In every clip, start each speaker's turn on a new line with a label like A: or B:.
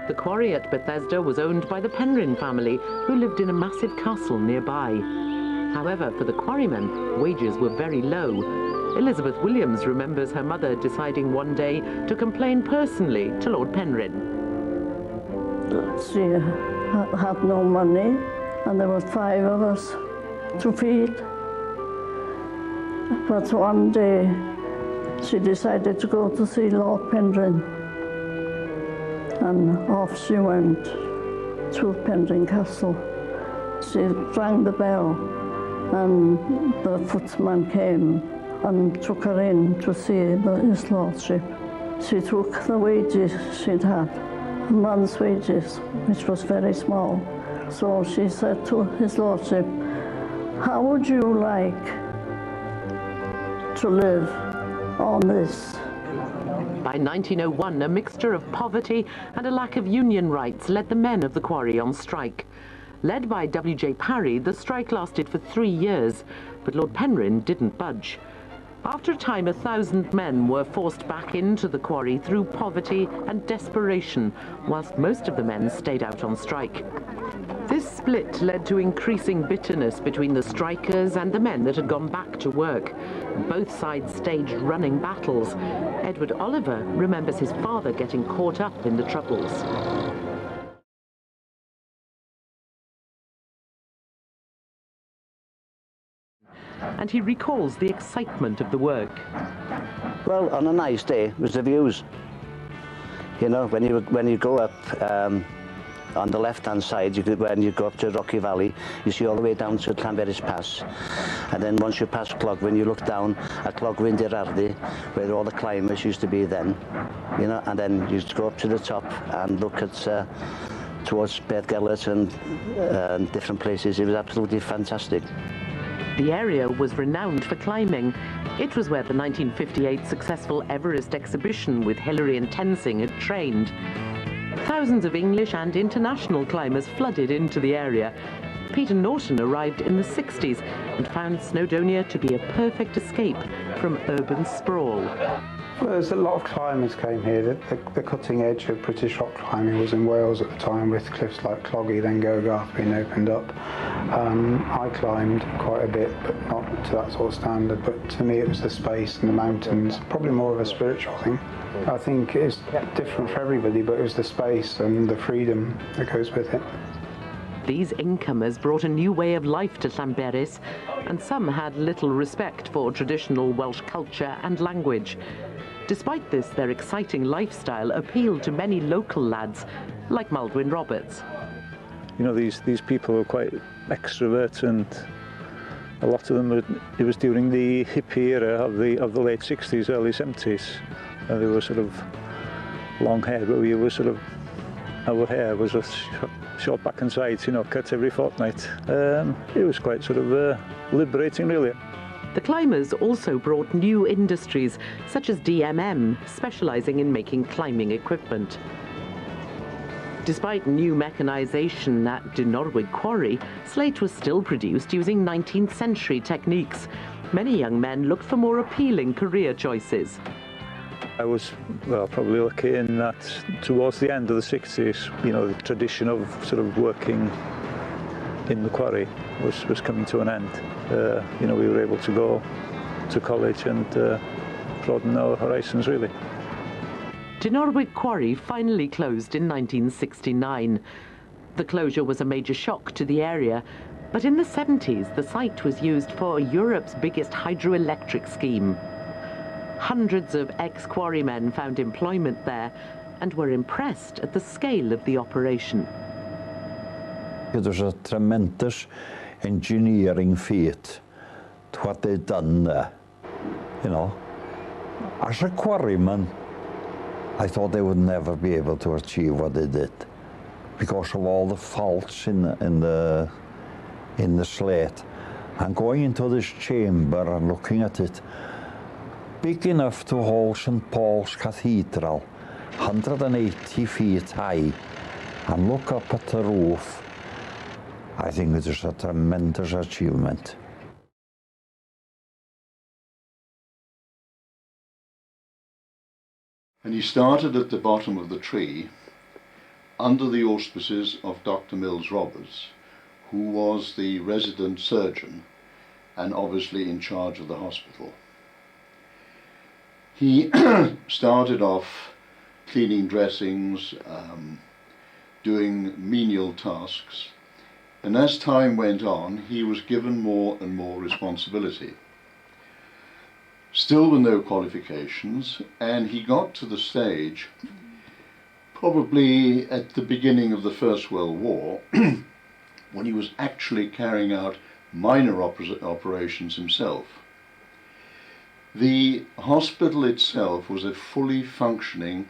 A: The quarry at Bethesda was owned by the Penryn family, who lived in a massive castle nearby. However, for the quarrymen, wages were very low. Elizabeth Williams remembers her mother deciding one day to complain personally to Lord Penryn.
B: She had no money, and there were 5 of us to feed. But one day, she decided to go to see Lord Penryn, and off she went to Penryn Castle. She rang the bell, and the footman came and took her in to see his lordship. She took the wages she'd had, a month's wages, which was very small. So she said to his lordship, "How would you like to live on this?"
A: By 1901, a mixture of poverty and a lack of union rights led the men of the quarry on strike. Led by W.J. Parry, the strike lasted for 3 years, but Lord Penryn didn't budge. After a time, 1,000 men were forced back into the quarry through poverty and desperation, whilst most of the men stayed out on strike. This split led to increasing bitterness between the strikers and the men that had gone back to work. Both sides staged running battles. Edward Oliver remembers his father getting caught up in the troubles. And he recalls the excitement of the work.
C: Well, on a nice day, it was the views. You know, when you go up on the left-hand side, when you go up to Rocky Valley, you see all the way down to Llanberis Pass. And then once you pass Clogwyn, you look down at Clogwyn Dirardi, where all the climbers used to be then. You know, and then you go up to the top and look at towards Beth Gellert and different places. It was absolutely fantastic.
A: The area was renowned for climbing. It was where the 1958 successful Everest exhibition with Hillary and Tenzing had trained. Thousands of English and international climbers flooded into the area. Peter Norton arrived in the 60s and found Snowdonia to be a perfect escape from urban sprawl.
D: Well, there's a lot of climbers came here. The cutting edge of British rock climbing was in Wales at the time, with cliffs like Cloggy, then Gogarth being opened up. I climbed quite a bit, but not to that sort of standard. But to me, it was the space and the mountains, probably more of a spiritual thing. I think it's different for everybody, but it was the space and the freedom that goes with it.
A: These incomers brought a new way of life to Llanberis, and some had little respect for traditional Welsh culture and language. Despite this, their exciting lifestyle appealed to many local lads, like Maldwyn Roberts.
E: You know, these people were quite extrovert, and a lot of them it was during the hippie era of the late 60s, early 70s. And they were sort of long hair, but we were sort of, our hair was a short back and sides, you know, cut every fortnight. It was quite sort of liberating, really.
A: The climbers also brought new industries, such as DMM, specialising in making climbing equipment. Despite new mechanisation at Dinorwig Quarry, slate was still produced using 19th century techniques. Many young men looked for more appealing career choices.
E: I was, well, probably lucky in that towards the end of the 60s, you know, the tradition of sort of working in the quarry was coming to an end. You know, we were able to go to college and broaden our horizons, really.
A: Dinorwig Quarry finally closed in 1969. The closure was a major shock to the area, but in the 70s the site was used for Europe's biggest hydroelectric scheme. Hundreds of ex-quarrymen found employment there and were impressed at the scale of the operation.
F: It was a tremendous engineering feat, what they'd done there, you know. As a quarryman, I thought they would never be able to achieve what they did because of all the faults in the slate. And going into this chamber and looking at it, big enough to hold St. Paul's Cathedral, 180 feet high, and look up at the roof. I think it is a tremendous achievement.
G: And you started at the bottom of the tree, under the auspices of Dr. Mills Roberts, who was the resident surgeon and obviously in charge of the hospital. He started off cleaning dressings, doing menial tasks, and as time went on he was given more and more responsibility. Still with no qualifications, and he got to the stage probably at the beginning of the First World War when he was actually carrying out minor operations himself. The hospital itself was a fully functioning,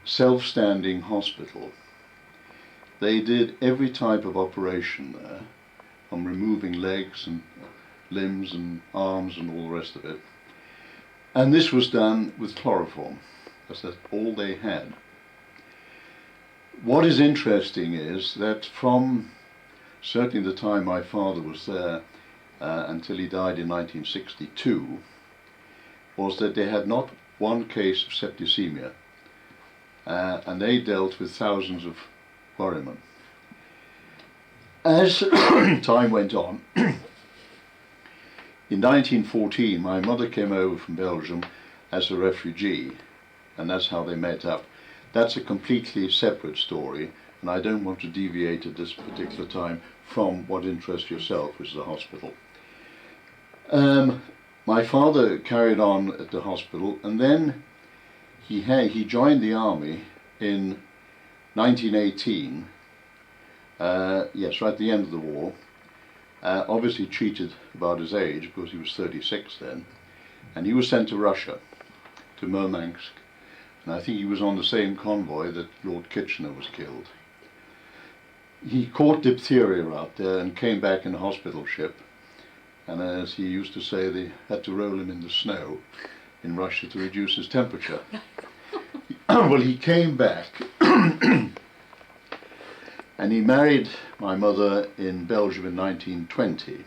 G: self-standing hospital. They did every type of operation there, from removing legs and limbs and arms and all the rest of it. And this was done with chloroform, because that's all they had. What is interesting is that from certainly the time my father was there until he died in 1962, was that they had not one case of septicemia, and they dealt with thousands of quarrymen. As time went on, in 1914 my mother came over from Belgium as a refugee, and that's how they met up. That's a completely separate story, and I don't want to deviate at this particular time from what interests yourself, which is the hospital. My father carried on at the hospital, and then he joined the army in 1918, yes, right at the end of the war. Obviously cheated about his age because he was 36 then, and he was sent to Russia, to Murmansk, and I think he was on the same convoy that Lord Kitchener was killed. He caught diphtheria out there and came back in a hospital ship, and as he used to say, they had to roll him in the snow in Russia to reduce his temperature. Well, he came back and he married my mother in Belgium in 1920.